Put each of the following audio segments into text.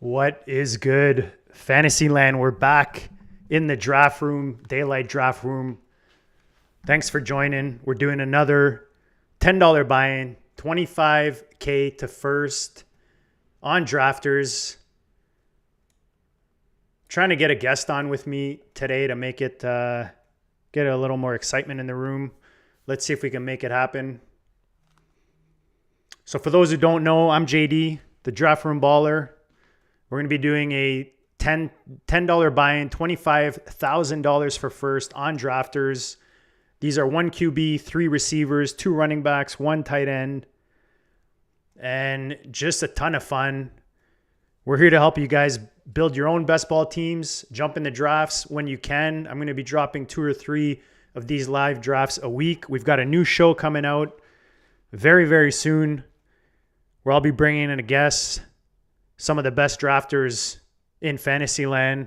What is good? Fantasyland, we're back in the draft room, daylight draft room. Thanks for joining. We're doing another $10 buy-in, 25K to first on drafters. Trying to get a guest on with me today to make it get a little more excitement in the room. Let's see if we can make it happen. So for those who don't know, I'm JD, the draft room baller. We're going to be doing a $10 buy-in, $25,000 for first on drafters. These are 1 QB, 3 receivers, 2 running backs, 1 tight end, and just a ton of fun. We're here to help you guys build your own best ball teams, jump in the drafts when you can. I'm going to be dropping 2 or 3 of these live drafts a week. We've got a new show coming out very, very soon where I'll be bringing in a guest, some of the best drafters in Fantasyland.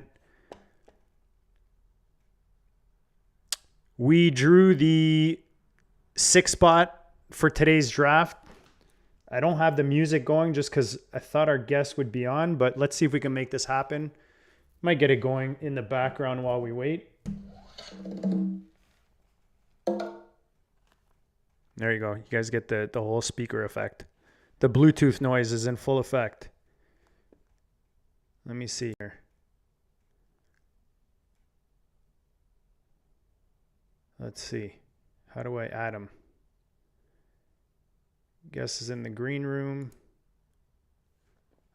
We drew the 6th spot for today's draft. I don't have the music going just because I thought our guest would be on, but let's see if we can make this happen. Might get it going in the background while we wait. There you go. You guys get the whole speaker effect. The Bluetooth noise is in full effect. Let me see here. Let's see. How do I add him? Guess is in the green room.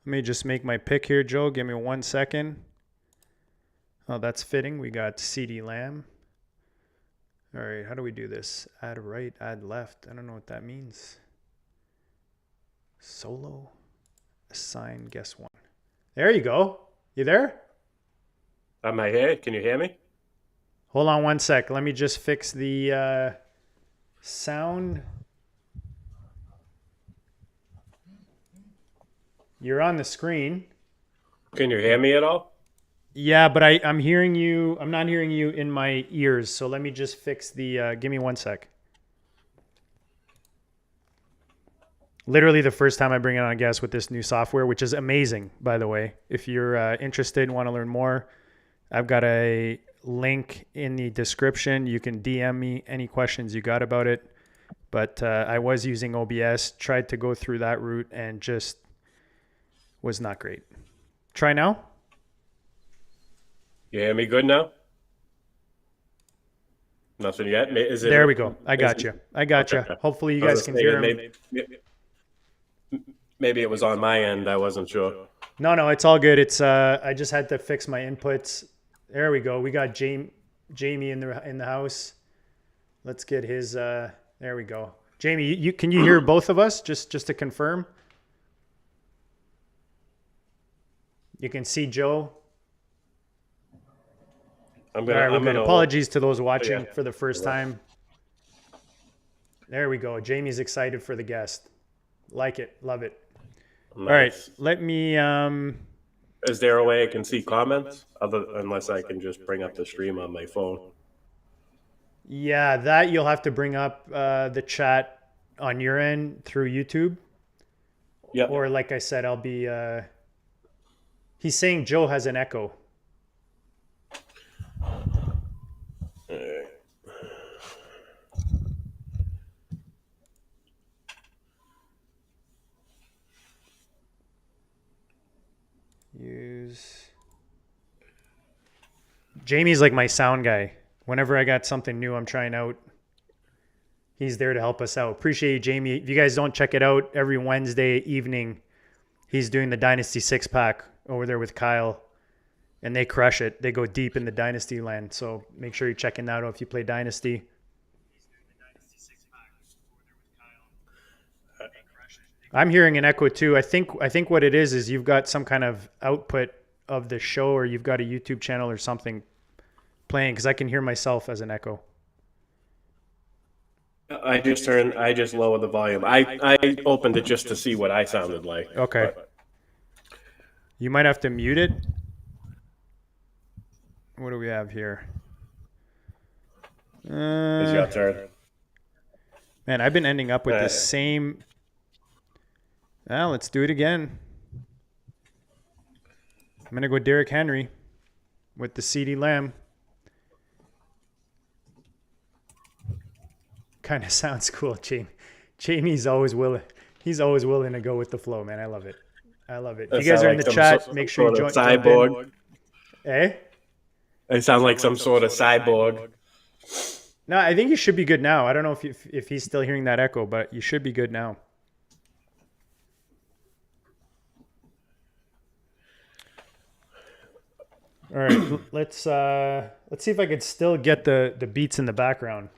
Let me just make my pick here, Joe. Give me 1 second. Oh, that's fitting. We got CD Lamb. All right, how do we do this? Add right, add left. I don't know what that means. Solo, assign, guess one. There you go. You there? Am I here? Can you hear me? Hold on 1 sec. Let me just fix the sound. You're on the screen. Can you hear me at all? Yeah, but I'm hearing you. I'm not hearing you in my ears. So let me just fix the, give me 1 sec. Literally the first time I bring it on a guest with this new software, which is amazing, by the way. If you're interested and want to learn more, I've got a link in the description. You can DM me any questions you got about it. But I was using OBS, tried to go through that route and just was not great. Try now. You hear me good now? Nothing yet? Is it? There we go. I got you. Hopefully you guys can hear me. Maybe it was on my end. I wasn't sure. No, it's all good. It's I just had to fix my inputs. There we go. We got Jamie in the house. Let's get his. There we go. Jamie, can you hear both of us? Just to confirm. You can see Joe. Apologies to those watching for the first time. There we go. Jamie's excited for the guest. Like it. Love it. Nice. All right. Let me... Is there a way I can see comments? Unless I can just bring up the stream on my phone. Yeah, that you'll have to bring up the chat on your end through YouTube. Yeah. Or like I said, I'll be... He's saying Joe has an echo. Jamie's like my sound guy. Whenever I got something new I'm trying out, he's there to help us out. Appreciate you, Jamie. If you guys don't check it out, every Wednesday evening, he's doing the Dynasty 6-pack over there with Kyle, and they crush it. They go deep in the Dynasty land, so make sure you're checking that out if you play Dynasty. I'm hearing an echo too. I think what it is you've got some kind of output of the show, or you've got a YouTube channel or something playing, because I can hear myself as an echo. I just lowered the volume. I opened it just to see what I sounded like. Okay. You might have to mute it. What do we have here? It's your turn. Man, I've been ending up with the same. Well, let's do it again. I'm going to go Derrick Henry with the CeeDee Lamb. Kind of sounds cool, Jamie. Jamie's always willing. He's always willing to go with the flow, man. I love it. I love it. If you guys are in the chat, make sure you jump in. Eh? I sound like some sort of cyborg. No, I think you should be good now. I don't know if he's still hearing that echo, but you should be good now. All right, let's see if I could still get the beats in the background.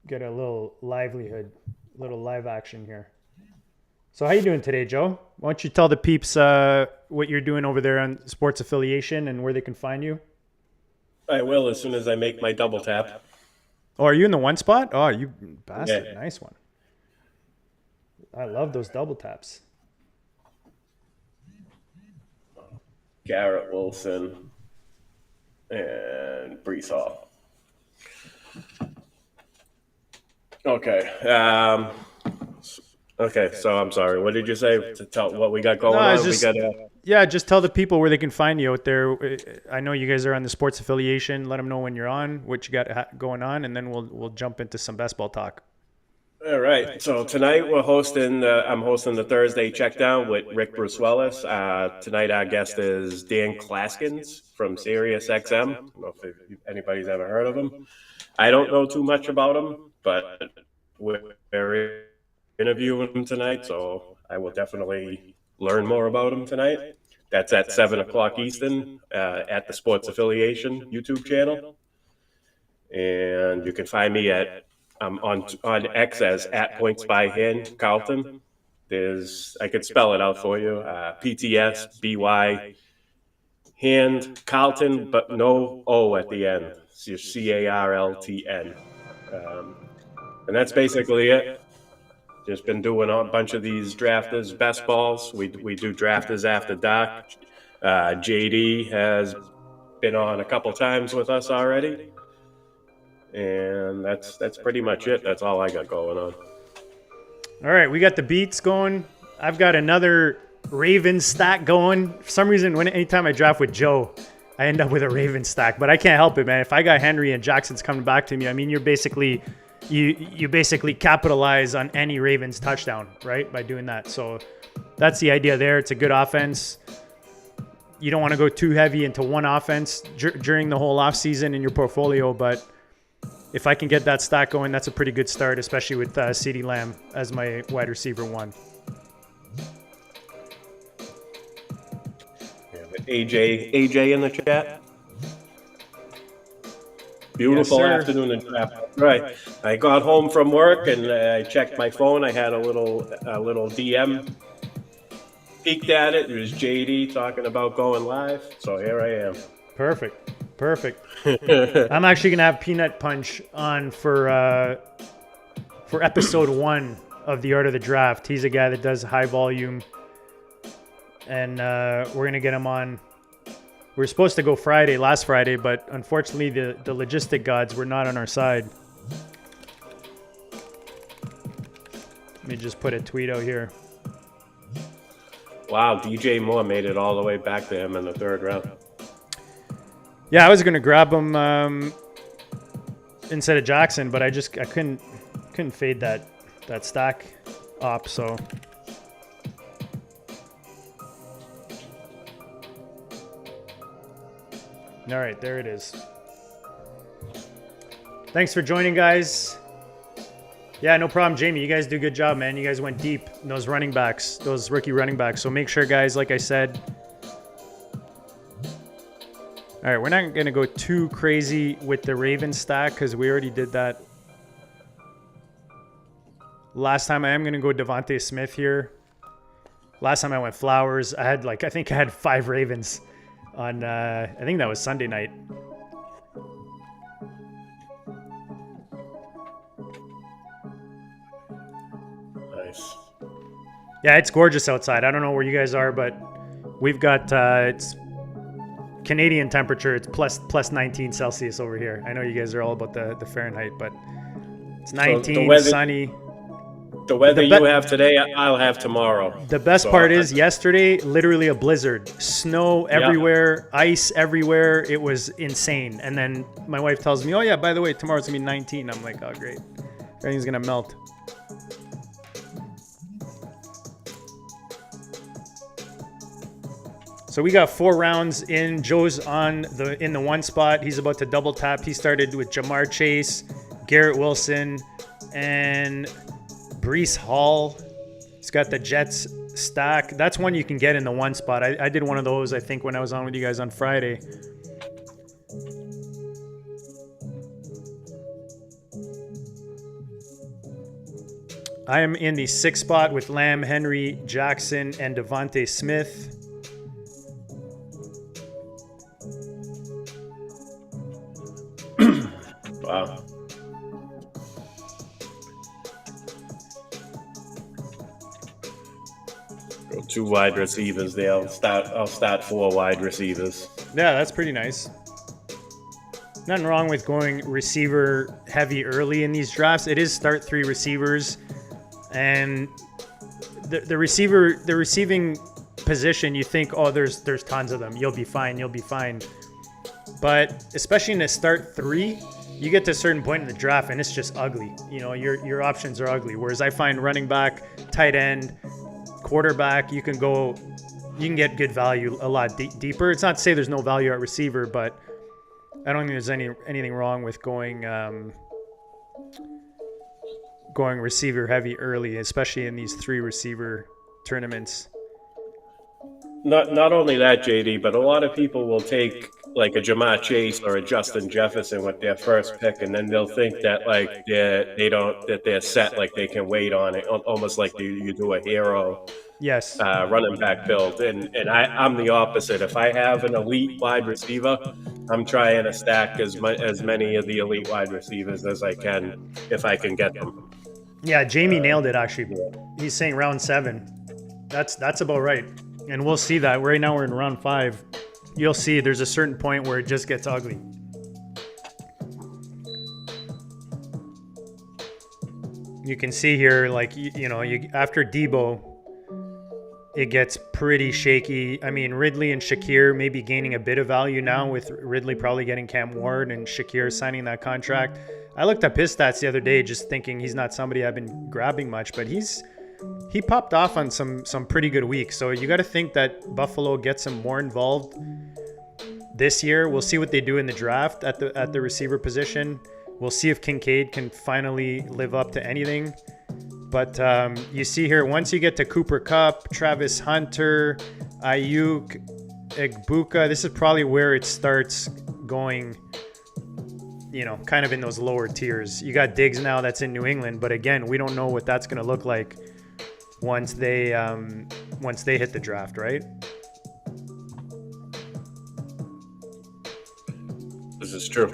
Get a little livelihood, a little live action here. So how you doing today, Joe? Why don't you tell the peeps what you're doing over there on Sports Affiliation and where they can find you? I will as soon as I make my double tap. Oh, are you in the one spot? Oh, you bastard. Yeah. Nice one. I love those double taps. Garrett Wilson and Brees Hall. Okay. Okay, so I'm sorry. What did you say to tell what we got going on? Just tell the people where they can find you out there. I know you guys are on the Sports Affiliation. Let them know when you're on, what you got going on, and then we'll jump into some baseball talk. All right. So tonight I'm hosting the Thursday Checkdown with Rick Bruce Willis. Tonight our guest is Dan Klaskins from Sirius XM. I don't know if anybody's ever heard of him. I don't know too much about him, but we're interviewing him tonight, so I will definitely learn more about him tonight. That's at 7 o'clock Eastern at the Sports Affiliation YouTube channel. And you can find me on X as @PointsByHand Carlton. I could spell it out for you. PTSBY Hand Carlton, but no O at the end. It's just CARLTN. And that's basically it. Just been doing a bunch of these drafters, best balls. We do drafters after dark. JD has been on a couple times with us already. And that's pretty much it. That's all I got going on. All right, we got the beats going. I've got another Ravens stack going. For some reason, anytime I draft with Joe, I end up with a Ravens stack. But I can't help it, man. If I got Henry and Jackson's coming back to me, I mean, you're basically you basically capitalize on any Ravens touchdown, right, by doing that. So that's the idea there. It's a good offense. You don't want to go too heavy into one offense during the whole offseason in your portfolio, but if I can get that stack going, that's a pretty good start, especially with CeeDee Lamb as my wide receiver one. AJ in the chat. Beautiful afternoon in traffic. Right. I got home from work and I checked my phone. I had a little DM. Peeked at it. It was JD talking about going live. So here I am. Perfect. I'm actually gonna have Peanut Punch on for episode 1 of the Art of the Draft. He's a guy that does high volume, and we're gonna get him on. We were supposed to go last Friday, but unfortunately the logistic gods were not on our side. Let me just put a tweet out here. Wow, DJ Moore made it all the way back to him in the 3rd round. Yeah, I was gonna grab him instead of Jackson, but I couldn't fade that stack op. So all right, there it is. Thanks for joining, guys. Yeah, no problem, Jamie. You guys do a good job, man. You guys went deep in those running backs, those rookie running backs. So make sure, guys, like I said. All right, we're not going to go too crazy with the Ravens stack because we already did that last time. I am going to go Devontae Smith here. Last time I went Flowers. I think I had 5 Ravens on, I think that was Sunday night. Nice. Yeah, it's gorgeous outside. I don't know where you guys are, but we've got, it's Canadian temperature. It's plus 19 Celsius over here. I know you guys are all about the Fahrenheit, but it's 19, sunny. The weather you have today, I'll have tomorrow. The best part is yesterday, literally a blizzard, snow everywhere, ice everywhere. It was insane. And then my wife tells me, "Oh yeah, by the way, tomorrow's gonna be 19." I'm like, "Oh great, everything's gonna melt." So we got 4 rounds in. Joe's in the 1 spot. He's about to double tap. He started with Jamar Chase, Garrett Wilson, and Breece Hall. He's got the Jets stack. That's one you can get in the 1 spot. I did one of those, I think, when I was on with you guys on Friday. I am in the 6 spot with Lamb, Henry, Jackson, and Devontae Smith. Wow. Go 2 wide receivers there. I'll start 4 wide receivers. Yeah, that's pretty nice. Nothing wrong with going receiver heavy early in these drafts. It is start 3 receivers, and the receiving position, you think, oh, there's tons of them. You'll be fine. But especially in the start 3, you get to a certain point in the draft and it's just ugly. You know, your options are ugly. Whereas I find running back, tight end, quarterback, you can get good value a lot deeper. It's not to say there's no value at receiver, but I don't think there's anything wrong with going receiver heavy early, especially in these 3 receiver tournaments. Not only that, JD, but a lot of people will take like a Jamar Chase or a Justin Jefferson with their first pick, and then they'll think that like they're set, like they can wait on it, almost like you do a hero running back build. And I'm the opposite. If I have an elite wide receiver, I'm trying to stack as many of the elite wide receivers as I can if I can get them. Yeah, Jamie nailed it actually. He's saying round 7. That's about right. And we'll see that. Right now we're in round 5. You'll see there's a certain point where it just gets ugly. You can see here, like, after Debo, it gets pretty shaky. I mean, Ridley and Shakir may be gaining a bit of value now, with Ridley probably getting Cam Ward and Shakir signing that contract. I looked up his stats the other day just thinking he's not somebody I've been grabbing much, but he popped off on some pretty good weeks. So you got to think that Buffalo gets him more involved this year. We'll see what they do in the draft at the receiver position. We'll see if Kincaid can finally live up to anything. But you see here, once you get to Cooper Kupp, Travis Hunter, Ayuk, Egbuka, this is probably where it starts going, kind of in those lower tiers. You got Diggs now that's in New England, but again, we don't know what that's going to look like once they hit the draft, right? This is true.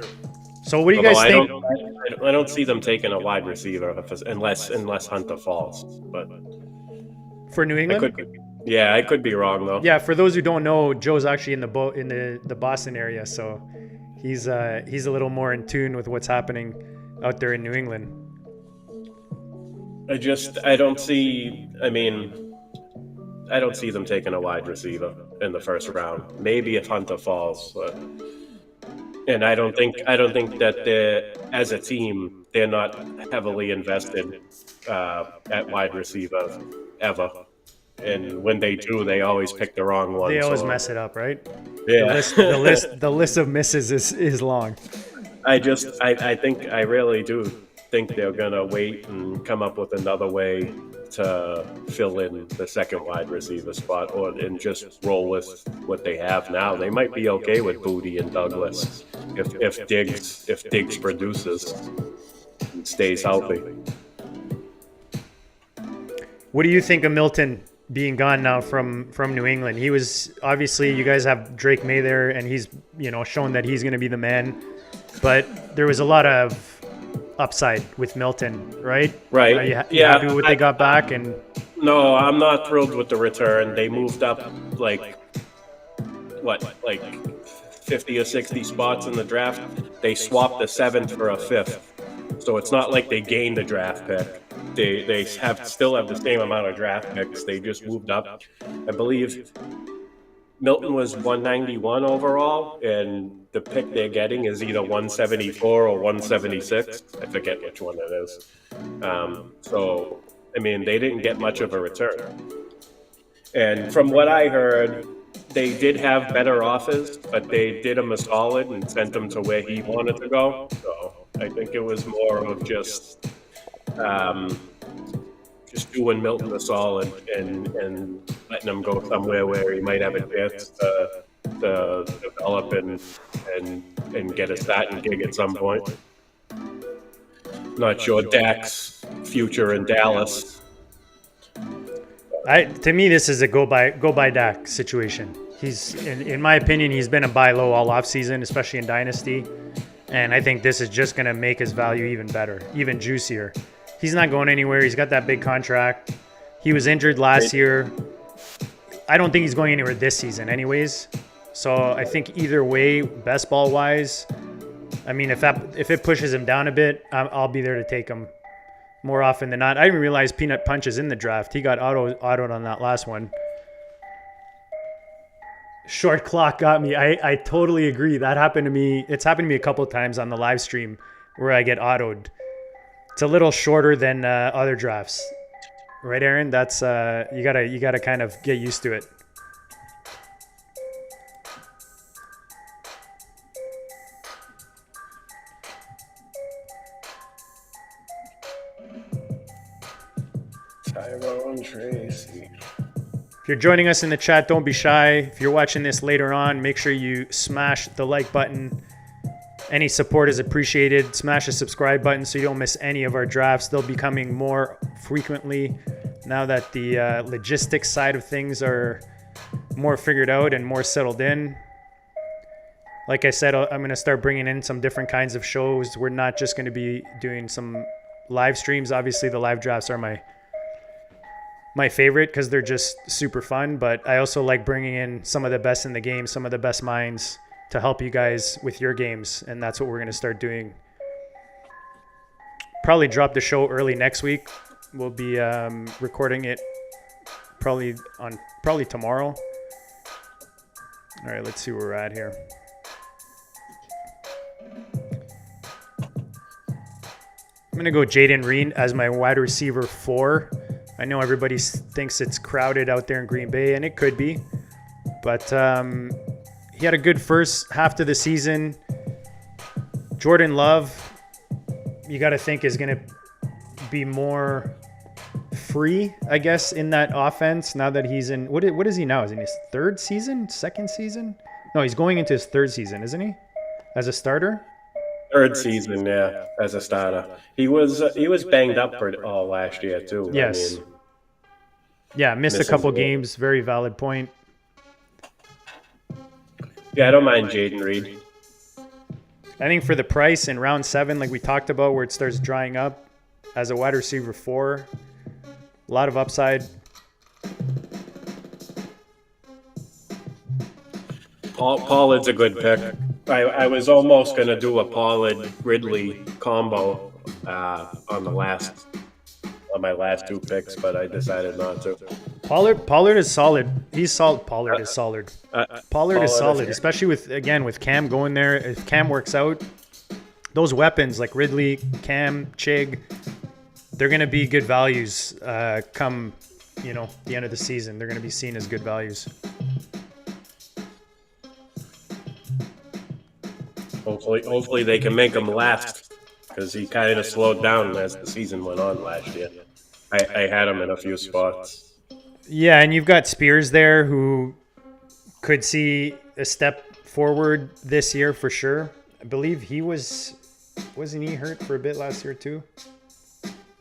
So what do you guys think? I don't see them taking a wide receiver unless Hunter falls. But for New England, I could be wrong though. Yeah, for those who don't know, Joe's actually in the Boston area, so he's a little more in tune with what's happening out there in New England. I don't see them taking a wide receiver in the first round. Maybe if Hunter falls, and I don't think that as a team they're not heavily invested at wide receiver ever. And when they do, they always pick the wrong one. They always mess it up, right? Yeah. The list of misses is long. I really do think they're gonna wait and come up with another way to fill in the second wide receiver spot, and just roll with what they have now. They might be okay with Booty and Douglas if Diggs produces and stays healthy. What do you think of Milton being gone now from New England? He was, obviously, you guys have Drake May there, and he's shown that he's going to be the man, but there was a lot of upside with Milton, right? Right. Are you happy with what they got back? And no, I'm not thrilled with the return. They moved up like 50 or 60 spots in the draft. They swapped the 7th for a 5th, so it's not like they gained a draft pick. they still have the same amount of draft picks. They just moved up. I believe Milton was 191 overall, and the pick they're getting is either 174 or 176. I forget which one it is. So, I mean, they didn't get much of a return. And from what I heard, they did have better offers, but they did him a solid and sent him to where he wanted to go. So I think it was more of just doing Milton a solid and letting him go somewhere where he might have a chance to develop and get a starting gig at some point. Not sure Dak's future in Dallas. To me, this is a go by Dak situation. He's, in my opinion, he's been a buy low all offseason, especially in Dynasty. And I think this is just going to make his value even better, even juicier. He's not going anywhere. He's got that big contract. He was injured last year. I don't think he's going anywhere this season anyways. So I think either way, best ball wise, I mean, if it pushes him down a bit, I'll be there to take him more often than not. I didn't realize Peanut Punch is in the draft. He got autoed on that last one. Short clock got me. I totally agree. That happened to me. It's happened to me a couple of times on the live stream where I get autoed. It's a little shorter than other drafts, right, Aaron? That's you gotta kind of get used to it. Tyrone Tracy. If you're joining us in the chat, don't be shy. If you're watching this later on, make sure you smash the like button. Any support is appreciated. Smash the subscribe button so you don't miss any of our drafts. They'll be coming more frequently now that the logistics side of things are more figured out and more settled in. Like I said, I'm going to start bringing in some different kinds of shows. We're not just going to be doing some live streams. Obviously, the live drafts are my favorite because they're just super fun. But I also like bringing in some of the best in the game, some of the best minds, to help you guys with your games, and that's what we're going to start doing. Probably drop the show early next week. We'll be recording it probably tomorrow. All right, let's see where we're at here. I'm going to go Jaden Reed as my wide receiver 4. I know everybody thinks it's crowded out there in Green Bay, and it could be, but he had a good first half to the season. Jordan Love, you got to think, is going to be more free, I guess, in that offense now that he's in. What is he now? Is he in his third season? Second season? No, he's going into his third season, isn't he? As a starter? Third season, yeah, as a starter. He was banged up for all last year, too. Yes. I mean, yeah, missed a couple games. Very valid point. Yeah, I don't mind Jaden Reed. I think for the price in round 7, like we talked about, where it starts drying up, as a wide receiver 4, a lot of upside. Pollard's a good pick. I was almost going to do a Pollard-Ridley combo on my last 2 picks, but I decided not to. Pollard is solid. He's solid. Pollard is solid. Pollard is solid, especially with Cam going there. If Cam works out, those weapons like Ridley, Cam, Chig, they're going to be good values come, the end of the season. They're going to be seen as good values. Hopefully they can make him last, because he kind of slowed down as the season went on last year. I had him in a few spots. Yeah, and you've got Spears there who could see a step forward this year for sure. I believe wasn't he hurt for a bit last year too?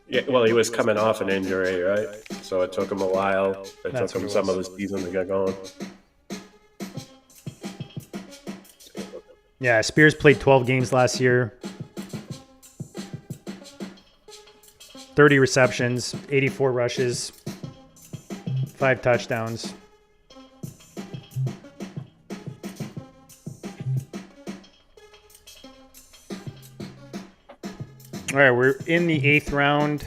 Yeah, well, he was coming off an injury, right? So it took him a while. It took him some of the season to get going. Yeah, Spears played 12 games last year. 30 receptions, 84 rushes, 5 touchdowns. All right, we're in the 8th round.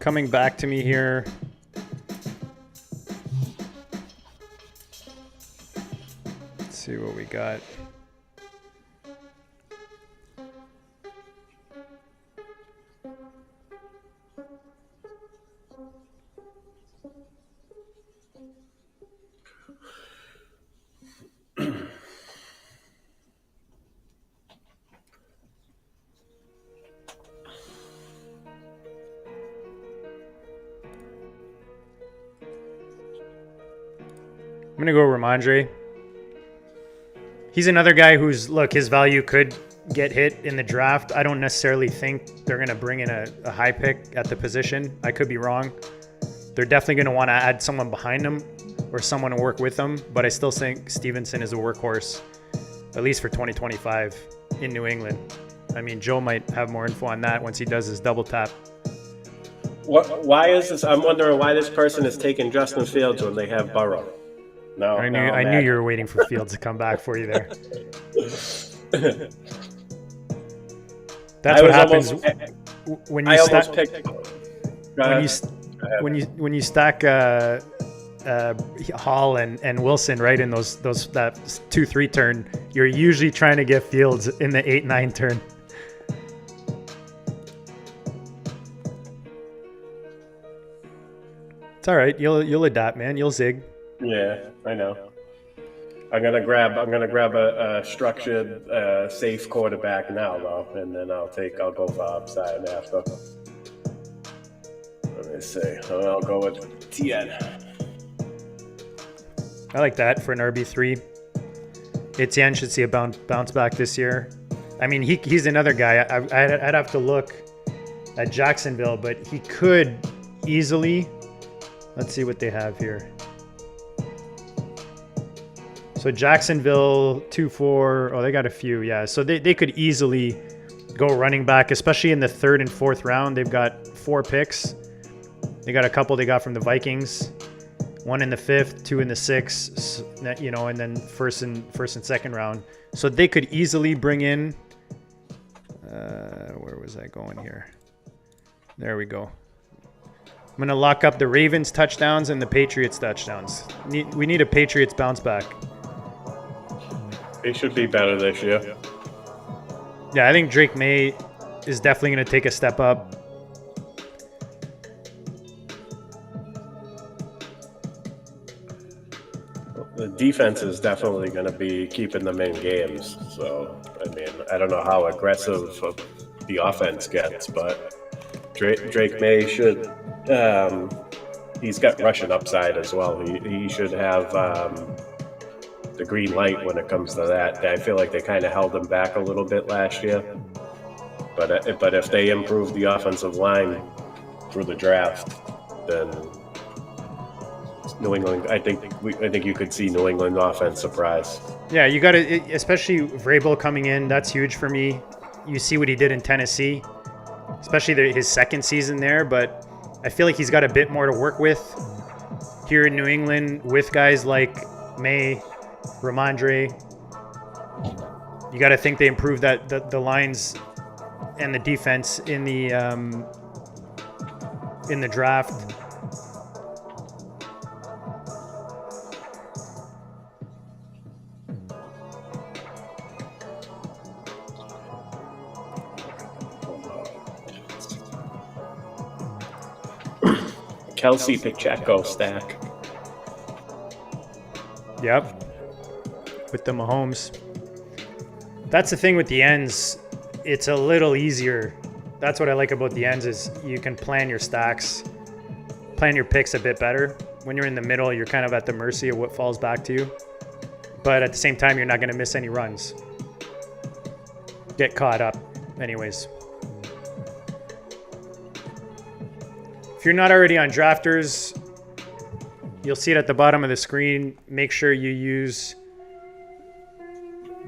coming back to me here. Let's see what we got. I'm going to go Ramondre. He's another guy who's, look, his value could get hit in the draft. I don't necessarily think they're going to bring in a high pick at the position. I could be wrong. They're definitely going to want to add someone behind him or someone to work with him. But I still think Stevenson is a workhorse, at least for 2025 in New England. I mean, Joe might have more info on that once he does his double tap. Why is this? I'm wondering why this person is taking Justin Fields when they have Burrow. No, I knew you were waiting for Fields to come back for you there. That's what happens when you stack Hall and Wilson right in that 2-3 turn. You're usually trying to get Fields in the 8-9 turn. It's all right. You'll adapt, man. You'll zig. Yeah, I know. I'm gonna grab a structured, safe quarterback now, though, and then I'll go for upside after. Let me see. I'll go with Tien. I like that for an RB3. Etienne should see a bounce back this year. I mean, he's another guy. I'd have to look at Jacksonville, but he could easily. Let's see what they have here. So Jacksonville 2-4. Oh, they got a few. Yeah. So they could easily go running back, especially in the 3rd and 4th round. They've got 4 picks. They got a couple they got from the Vikings. 1 in the 5th, 2 in the 6th, and then first and 2nd round. So they could easily bring in. Where was I going here? There we go. I'm going to lock up the Ravens touchdowns and the Patriots touchdowns. We need a Patriots bounce back. They should be better this year. Yeah, I think Drake May is definitely going to take a step up. The defense is definitely going to be keeping them in games. So, I mean, I don't know how aggressive the offense gets, but Drake May should. He's got rushing upside as well. He should have the green light when it comes to that. I feel like they kind of held him back a little bit last year. But if they improve the offensive line through the draft, then New England. I think you could see New England offense surprise. Yeah, you got to, especially Vrabel coming in. That's huge for me. You see what he did in Tennessee, especially his 2nd season there. But I feel like he's got a bit more to work with here in New England with guys like May, Ramondre. You got to think they improved the lines and the defense in the draft. Kelsey Pacheco stack. Yep. With the Mahomes. That's the thing with the ends. It's a little easier. That's what I like about the ends is you can plan your stacks, plan your picks a bit better. When you're in the middle, you're kind of at the mercy of what falls back to you. But at the same time, you're not going to miss any runs. Get caught up anyways. If you're not already on Drafters, you'll see it at the bottom of the screen. Make sure you use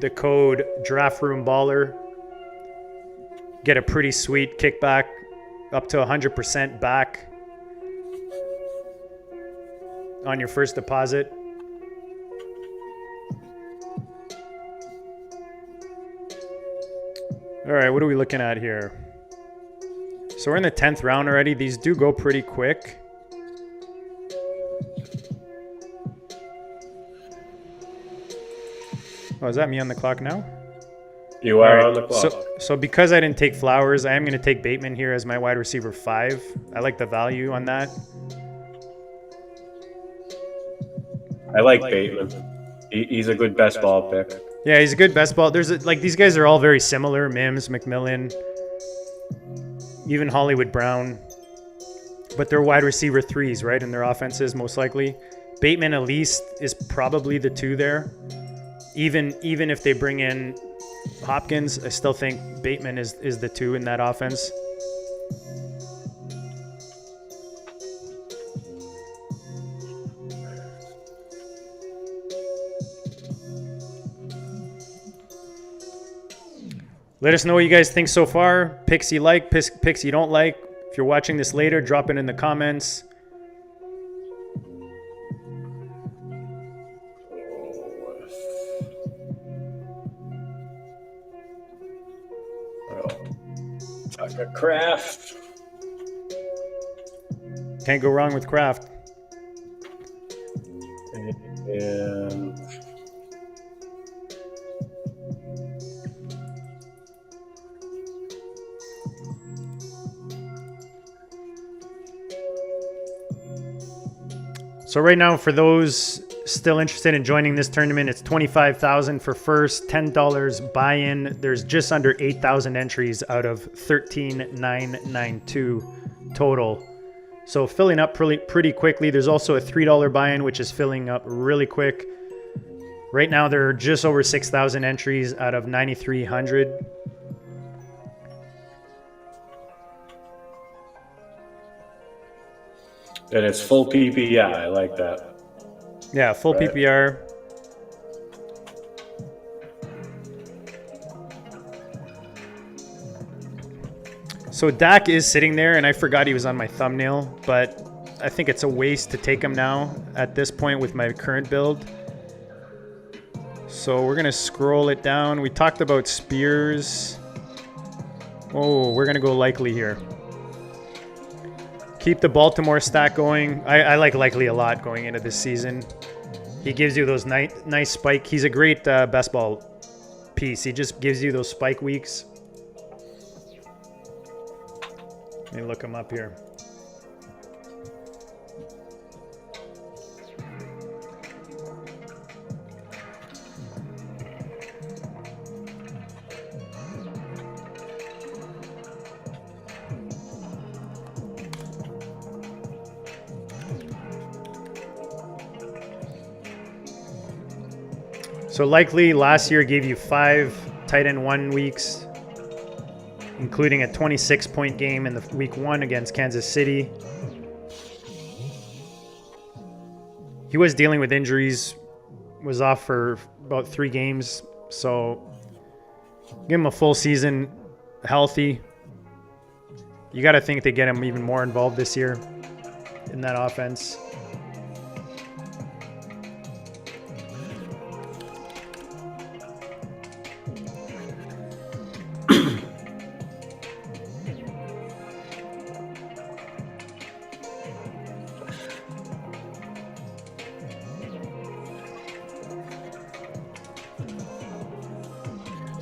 the code DraftRoomBaller. Get a pretty sweet kickback up to 100% back on your first deposit. All right, what are we looking at here? So we're in the 10th round already. These do go pretty quick. Oh, is that me on the clock now? You are on the clock. So because I didn't take Flowers, I am going to take Bateman here as my wide receiver 5. I like the value on that. I like Bateman. He's a good best ball pick. Yeah, he's a good best ball. Like these guys are all very similar. Mims, McMillan, even Hollywood Brown. But they're wide receiver 3s, right? In their offenses, most likely. Bateman at least is probably the 2 there. Even if they bring in Hopkins, I still think Bateman is the 2 in that offense. Let us know what you guys think so far. Picks you like, picks you don't like. If you're watching this later, drop it in the comments. Tucker Kraft. Can't go wrong with Kraft. And so right now, for those still interested in joining this tournament, it's $25,000 for first, $10 buy-in. There's just under 8,000 entries out of 13,992 total. So filling up pretty quickly. There's also a $3 buy-in, which is filling up really quick. Right now, there are just over 6,000 entries out of 9,300. and it's full PPR. I like that. Yeah, full Right. PPR. So Dak is sitting there, and I forgot he was on my thumbnail, but I think it's a waste to take him now at this point with my current build. So we're going to scroll it down. We talked about Spears. Oh, we're going to go Likely here. Keep the Baltimore stack going. I like Likely a lot going into this season. He gives you those nice spike. He's a great best ball piece. He just gives you those spike weeks. Let me look him up here. So Likely last year gave you 5 tight end 1 weeks, including a 26-point game in the week 1 against Kansas City. He was dealing with injuries, was off for about 3 games. So give him a full season healthy. You got to think they get him even more involved this year in that offense.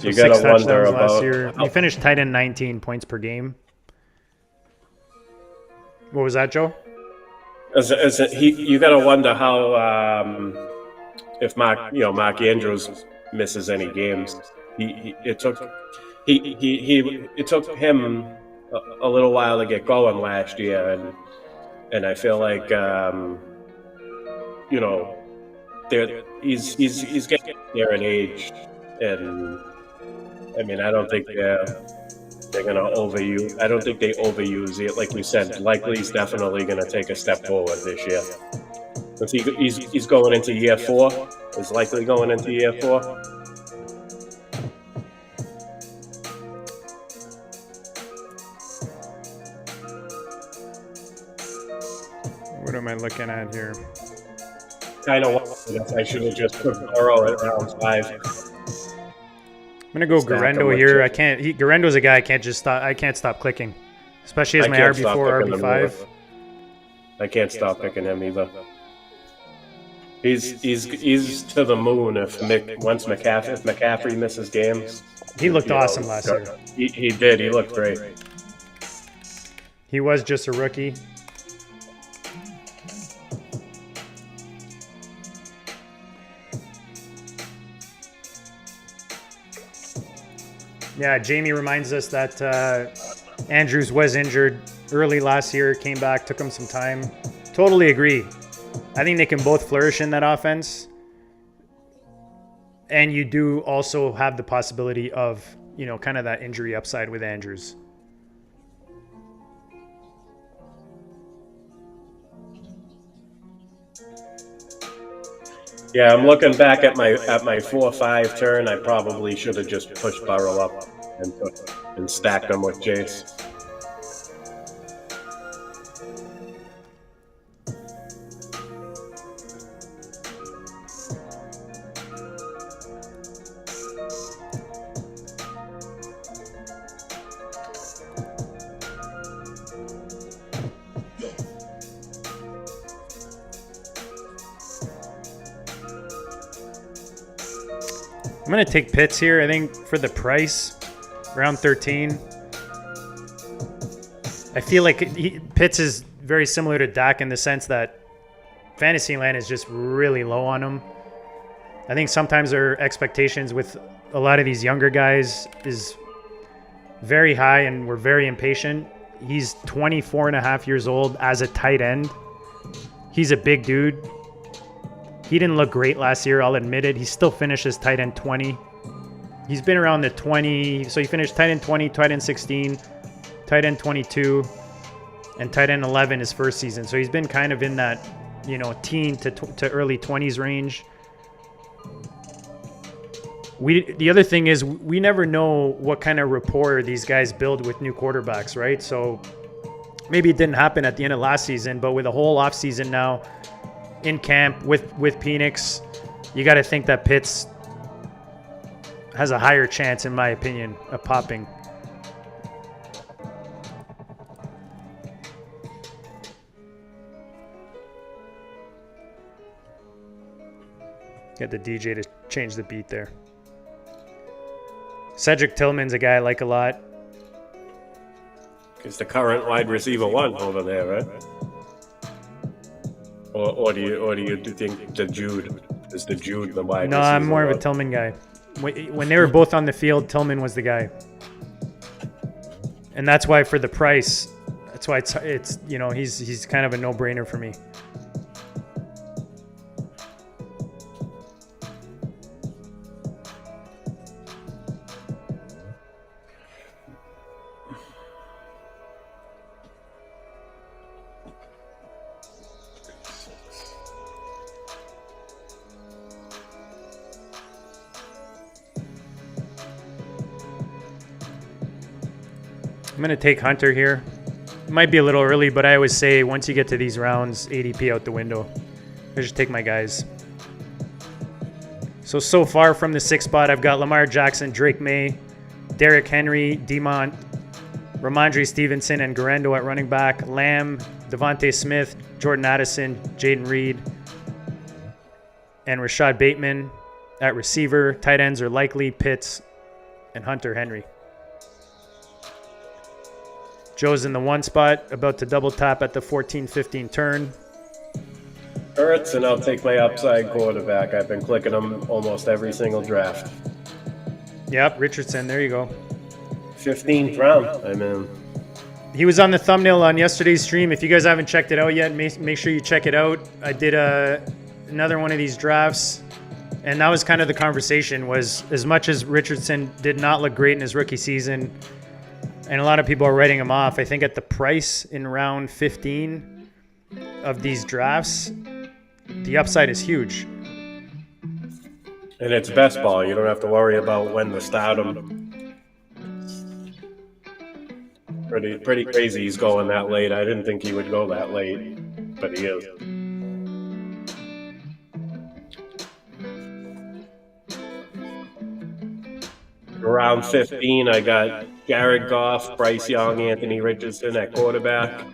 You gotta wonder about last year. He finished tight end 19 points per game. What was that, Joe? You gotta wonder how if Mark Andrews misses any games. It took him a little while to get going last year, and I feel like he's getting there in age, and I mean, I don't think they're going to overuse. I don't think they overuse it. Like we said, Likely he's definitely going to take a step forward this year. Since he's going into year 4, is Likely going into year 4. What am I looking at here? Kind of. I should have just put Burrow at round 5. I'm gonna go Garendo here. Garendo's a guy I can't stop clicking. especially as my RB4, RB5. I can't stop picking him either. He's to the moon if McCaffrey misses games. He looked awesome last year. He did. He looked great. He was just a rookie. Yeah, Jamie reminds us that Andrews was injured early last year, came back, took him some time. Totally agree. I think they can both flourish in that offense. And you do also have the possibility of, you know, kind of that injury upside with Andrews. Yeah, I'm looking back at my 4-5 turn. I probably should have just pushed Burrow up and stacked him with Jace. I'm going to take Pitts here, I think, for the price, round 13. I feel like Pitts is very similar to Dak in the sense that fantasy land is just really low on him. I think sometimes our expectations with a lot of these younger guys is very high and we're very impatient. He's 24 and a half years old as a tight end. He's a big dude. He didn't look great last year, I'll admit it. He still finishes tight end 20. He's been around the 20. So he finished tight end 20, tight end 16, tight end 22, and tight end 11 his first season. So he's been kind of in that, you know, teen to early 20s range. The other thing is we never know what kind of rapport these guys build with new quarterbacks, right? So maybe it didn't happen at the end of last season, but with a whole off season now, in camp with Penix, you got to think that Pitts has a higher chance, in my opinion, of popping. Get the DJ to change the beat there. Cedric Tillman's a guy I like a lot. He's the current wide receiver one over there, right? Or do you think the Jude the wide receiver? No, I'm more of a Tillman guy. When they were both on the field, Tillman was the guy, and that's why for the price, that's why it's you know he's kind of a no-brainer for me. I'm going to take Hunter here. It might be a little early, but I always say once you get to these rounds, ADP out the window. I just take my guys. So far from the 6th spot, I've got Lamar Jackson, Drake May, Derrick Henry, Demont, Ramondre Stevenson, and Garendo at running back, Lamb, Devontae Smith, Jordan Addison, Jaden Reed, and Rashad Bateman at receiver. Tight ends are likely Pitts and Hunter Henry. Joe's in the 1 spot, about to double tap at the 14-15 turn. Hurts, and I'll take my upside quarterback. I've been clicking him almost every single draft. Yep, Richardson, there you go. 15th round, I'm in. He was on the thumbnail on yesterday's stream. If you guys haven't checked it out yet, make sure you check it out. I did another one of these drafts, and that was kind of the conversation, was as much as Richardson did not look great in his rookie season, and a lot of people are writing him off, I think at the price in round 15 of these drafts, the upside is huge. And it's best ball. You don't have to worry about when to start him. Pretty crazy he's going that late. I didn't think he would go that late, but he is. Around 15, I got Jared Goff, Bryce Young, Anthony Richardson at quarterback.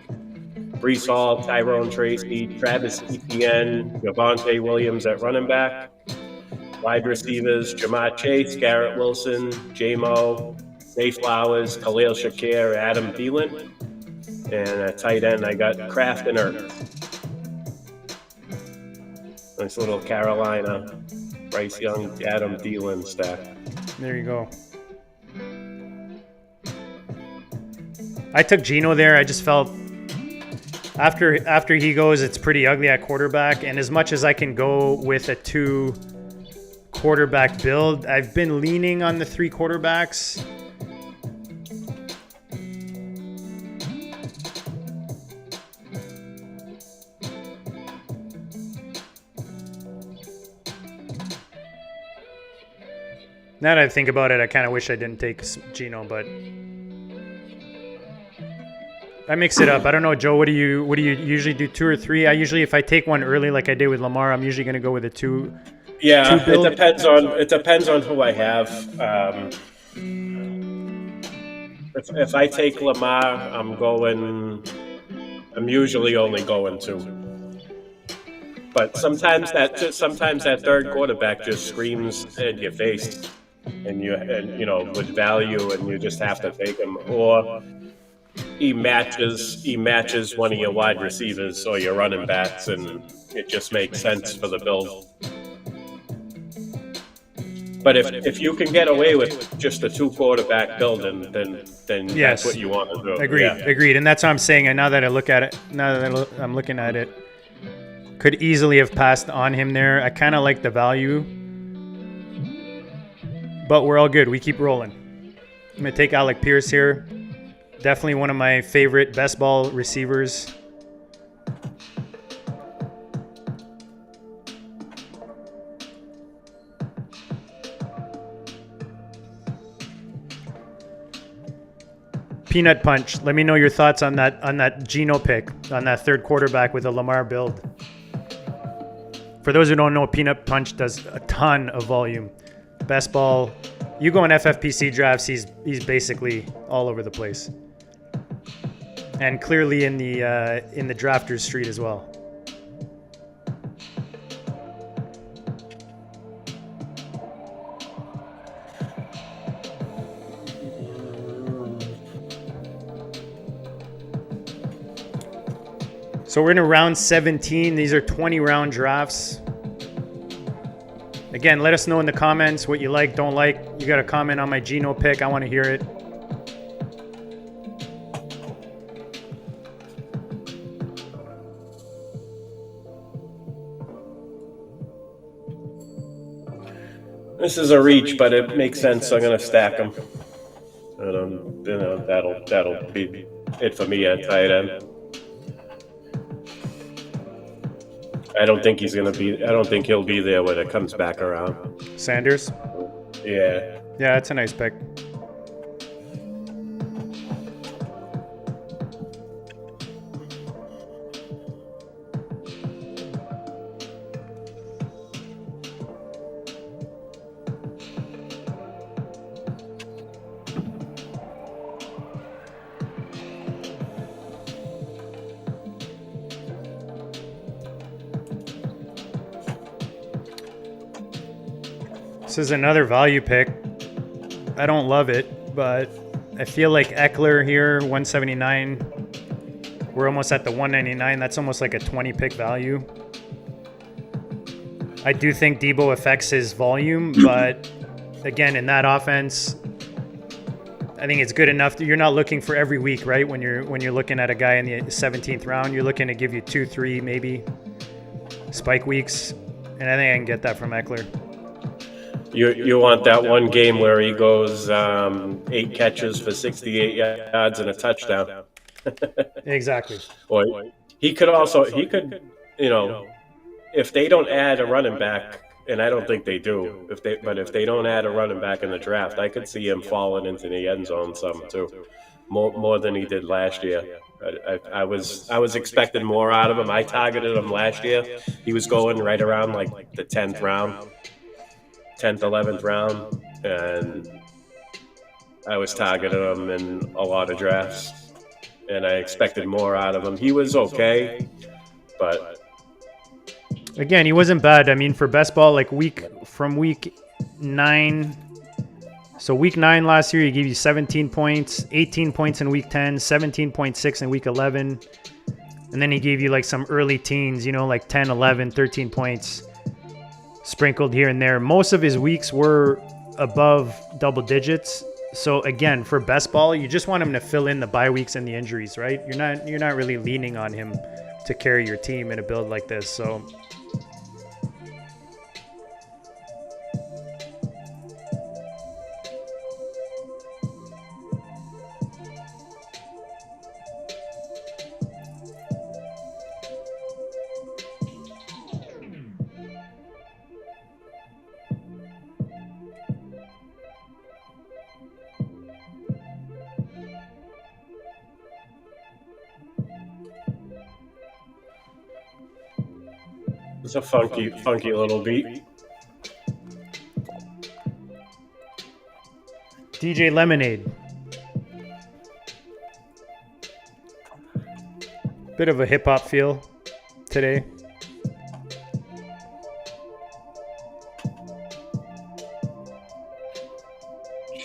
Brees Hall, Tyrone Tracy, Travis Etienne, Javonte Williams at running back. Wide receivers, Jamar Chase, Garrett Wilson, J-Mo, Zay Flowers, Khalil Shakir, Adam Thielen. And at tight end, I got Kraft and Ertz. Nice little Carolina, Bryce Young, Adam Thielen stack. There you go. I took Geno there. I just felt after he goes, it's pretty ugly at quarterback. And as much as I can go with a 2 quarterback build, I've been leaning on the 3 quarterbacks. Now that I think about it, I kind of wish I didn't take Geno, but I mix it up. I don't know, Joe. What do you usually do? 2 or 3? I usually, if I take one early, like I did with Lamar, I'm usually going to go with a 2. Yeah, 2 build. it depends on who I have. If I take Lamar, I'm usually only going 2. But sometimes that 3rd quarterback just screams in your face, and with value, and you just have to take him, or he matches one of your wide receivers or your running backs, and it just makes sense for the build. But if you can get away with just a 2 quarterback build, then Yes. that's what you want to do. Agreed. And that's what I'm saying. And now that I'm looking at it, could easily have passed on him there. I kind of like the value, but we're all good. We keep rolling. I'm going to take Alec Pierce here. Definitely one of my favorite best ball receivers. Peanut Punch. Let me know your thoughts on that Geno pick, on that 3rd quarterback with a Lamar build. For those who don't know, Peanut Punch does a ton of volume. Best ball. You go in FFPC drafts, he's basically all over the place. And clearly in the drafters street as well. So we're in round 17. These are 20-round drafts. Again, let us know in the comments what you like, don't like. You got a comment on my Geno pick. I want to hear it. This is a reach, but it makes sense. So I'm going to stack them. And that'll be it for me at tight end. I don't think he'll be there when it comes back around. Sanders? Yeah. Yeah, that's a nice pick. This is another value pick. I don't love it, but I feel like Eckler here, 179. We're almost at the 199. That's almost like a 20 pick value. I do think Debo affects his volume, but again, in that offense, I think it's good enough. You're not looking for every week, right? When you're looking at a guy in the 17th round, you're looking to give you 2, 3 maybe spike weeks, and I think I can get that from Eckler. You want that one game where he goes 8 catches for 68 yards and a touchdown. Exactly. Or he could, if they don't add a running back, and I don't think they do, if they don't add a running back in the draft, I could see him falling into the end zone some too, more than he did last year. I was expecting more out of him. I targeted him last year. He was going right around like the 10th round. 10th, 11th round, and I was targeting him in a lot of drafts, and I expected more out of him. He was okay, but again, he wasn't bad. I mean, for best ball, like week 9. So week 9 last year, he gave you 17 points, 18 points in week 10, 17.6 in week 11. And then he gave you like some early teens, you know, like 10, 11, 13 points sprinkled here and there. Most of his weeks were above double digits. So again, for best ball, you just want him to fill in the bye weeks and the injuries, right? You're not really leaning on him to carry your team in a build like this. So it's a funky little beat. DJ Lemonade. Bit of a hip hop feel today.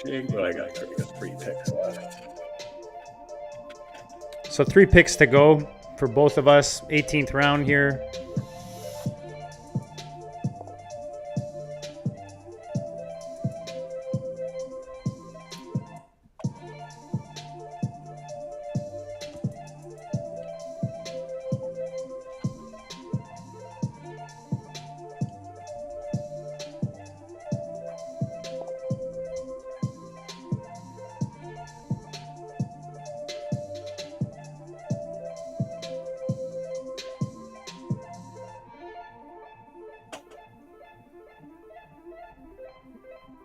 I got 3 picks left. So 3 picks to go for both of us. 18th round here.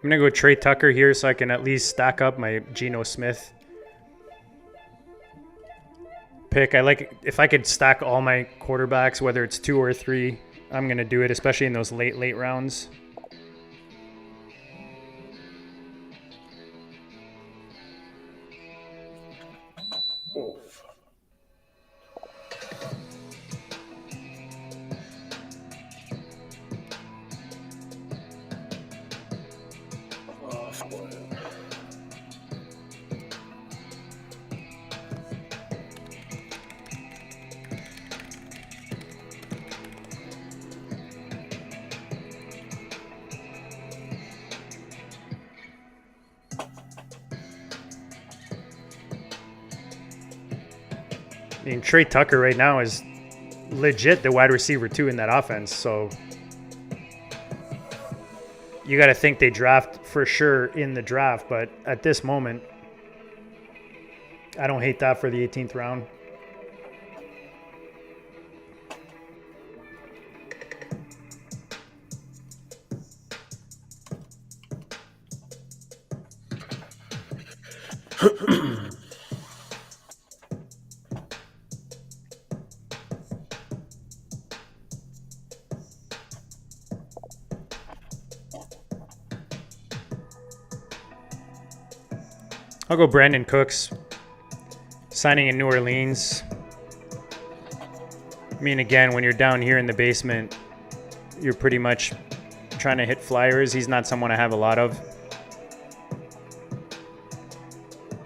I'm going to go Trey Tucker here so I can at least stack up my Geno Smith pick. I like if I could stack all my quarterbacks, whether it's 2 or 3, I'm going to do it, especially in those late rounds. I mean, Trey Tucker right now is legit the wide receiver 2 in that offense. So you got to think they draft for sure in the draft. But at this moment, I don't hate that for the 18th round. I'll go Brandon Cooks, signing in New Orleans. I mean, again, when you're down here in the basement, you're pretty much trying to hit flyers. He's not someone I have a lot of.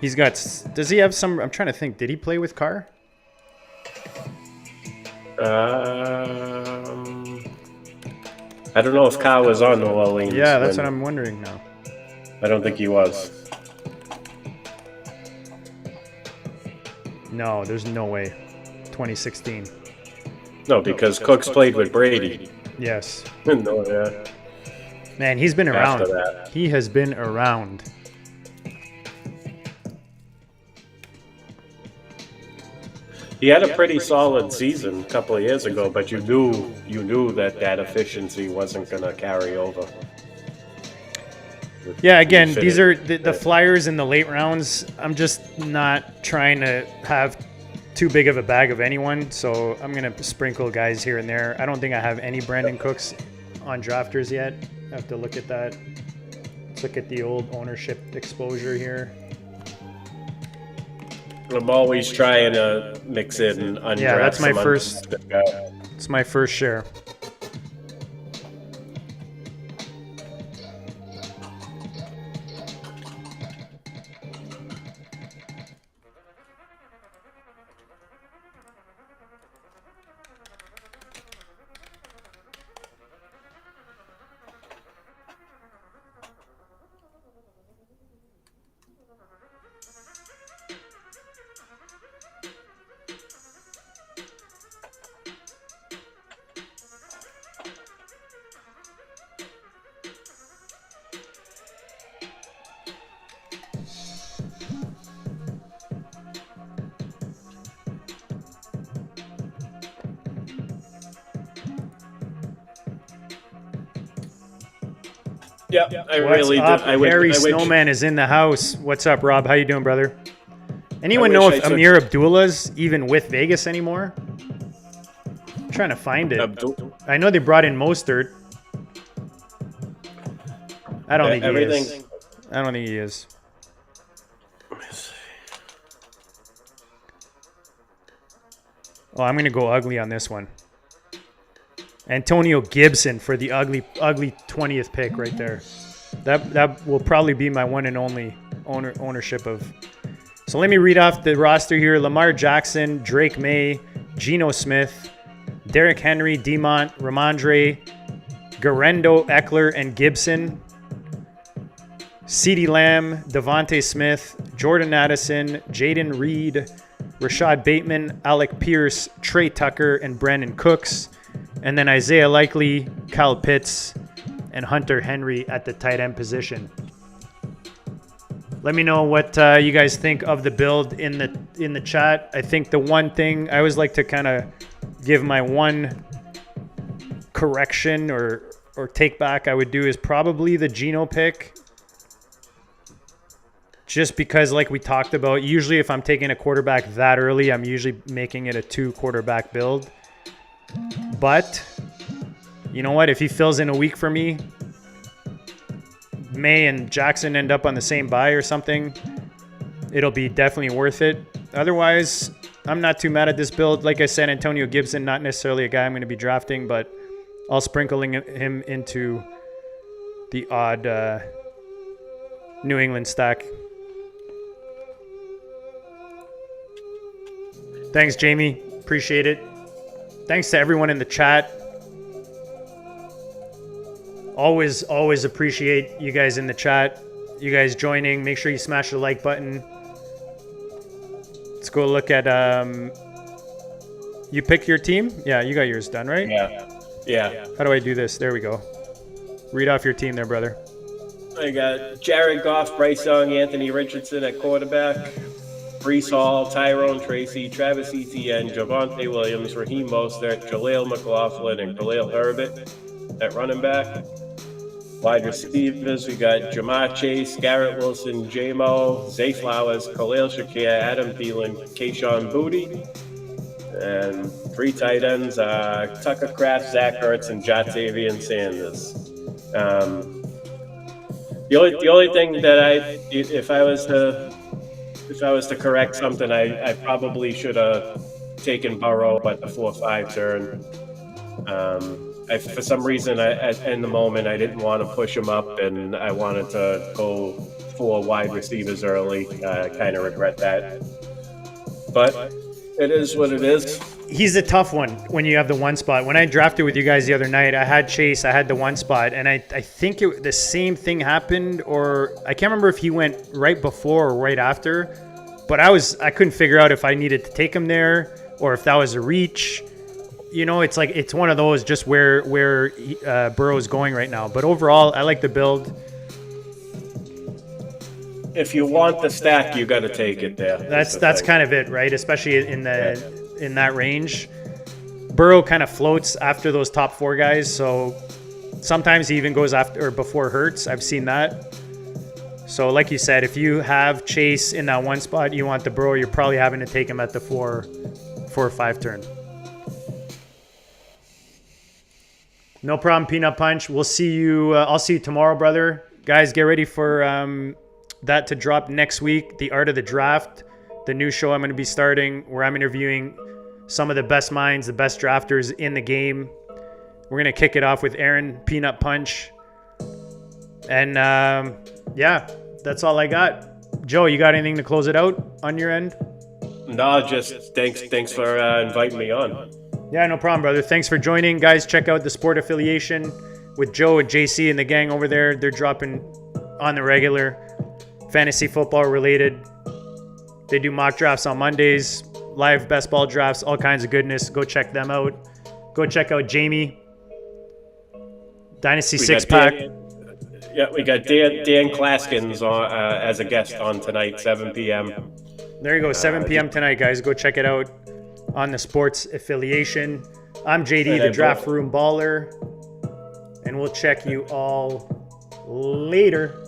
He's got, does he have some, I'm trying to think, did he play with Carr? I don't know if Carr was on New Orleans. Yeah, that's what I'm wondering now. I don't think he was. No, there's no way. 2016. No, because Cooks played with Brady. Yes. No, yeah. Man, he's been around. After that. He has been around. He had a pretty solid season a couple of years ago, but you knew that efficiency wasn't going to carry over. Yeah, again, these are the flyers in the late rounds. I'm just not trying to have too big of a bag of anyone, so I'm going to sprinkle guys here and there. I don't think I have any Brandon Cooks on drafters yet. I have to look at that. Let's look at the old ownership exposure here. I'm always trying to mix in undraft. Yeah, that's my first. It's my first share. Yeah, What's up? Harry Snowman is in the house. What's up, Rob? How you doing, brother? Anyone know if Amir Abdullah's even with Vegas anymore? I'm trying to find it. I know they brought in Mostert. I don't think he is. I don't think he is. Oh, I'm going to go ugly on this one. Antonio Gibson for the ugly 20th pick right there. That will probably be my one and only ownership of. So let me read off the roster here. Lamar Jackson, Drake May, Geno Smith, Derrick Henry, Demont, Ramondre, Garendo, Eckler, and Gibson. CeeDee Lamb, Devontae Smith, Jordan Addison, Jaden Reed, Rashad Bateman, Alec Pierce, Trey Tucker, and Brandon Cooks. And then Isaiah Likely, Kyle Pitts, and Hunter Henry at the tight end position. Let me know what you guys think of the build in the chat. I think the one thing I always like to kind of give my one correction or take back I would do is probably the Geno pick. Just because, like we talked about, usually if I'm taking a quarterback that early, I'm usually making it a 2-quarterback build. But you know what? If he fills in a week for me, May and Jackson end up on the same bye or something, it'll be definitely worth it. Otherwise, I'm not too mad at this build. Like I said, Antonio Gibson, not necessarily a guy I'm going to be drafting, but I'll sprinkling him into the odd New England stack. Thanks, Jamie. Appreciate it. Thanks to everyone in the chat. Always appreciate you guys in the chat. You guys joining. Make sure you smash the like button. Let's go look at you pick your team? Yeah, you got yours done, right? Yeah. How do I do this? There we go. Read off your team there, brother. I got Jared Goff, Bryce Young, Anthony Richardson at quarterback, Breece Hall, Tyrone Tracy, Travis Etienne, Javonte Williams, Raheem Mostert, Jaleel McLaughlin, and Khalil Herbert at running back. Wide receivers, we got Jamar Chase, Garrett Wilson, J-Mo, Zay Flowers, Khalil Shakir, Adam Thielen, Kayshon Boutte. And 3 tight ends, Tucker Kraft, Zach Ertz, and Jatavian Sanders. The only thing that if I was to correct something, I probably should have taken Burrow at the 4-5 turn. For some reason, in the moment, I didn't want to push him up, and I wanted to go 4 wide receivers early. I kind of regret that. But it is what it is. He's a tough one when you have the one spot. When I drafted with you guys the other night, I had Chase, I had the one spot, and I think the same thing happened, or I can't remember if he went right before or right after, but I couldn't figure out if I needed to take him there or if that was a reach. You know, it's like it's one of those just where Burrow's going right now. But overall, I like the build. If you want the stack, you got to take it there. That's kind of it, right? Especially in that range. Burrow kind of floats after those top 4 guys, so sometimes he even goes after or before Hurts. I've seen that. So like you said, if you have Chase in that one spot, you want the Burrow, you're probably having to take him at the 4 or 5 turn. No problem, Peanut Punch. We'll see you. I'll see you tomorrow, brother. Guys, get ready for that to drop next week. The Art of the Draft, the new show I'm going to be starting where I'm interviewing some of the best minds, the best drafters in the game. We're going to kick it off with Aaron Peanut Punch. And yeah, that's all I got. Joe, you got anything to close it out on your end? No, just thanks for inviting me on. Yeah, no problem, brother. Thanks for joining. Guys, check out the Sport Affiliation with Joe and JC and the gang over there. They're dropping on the regular fantasy football related. They do mock drafts on Mondays, live best ball drafts, all kinds of goodness. Go check them out. Go check out Jamie. Dynasty Six Pack. Yeah, we got Dan Claskins on, as a guest on tonight, 7 p.m. There you go, 7 p.m. tonight, guys. Go check it out on the Sports Affiliation. I'm JD, the Draft Room Baller, and we'll check you all later.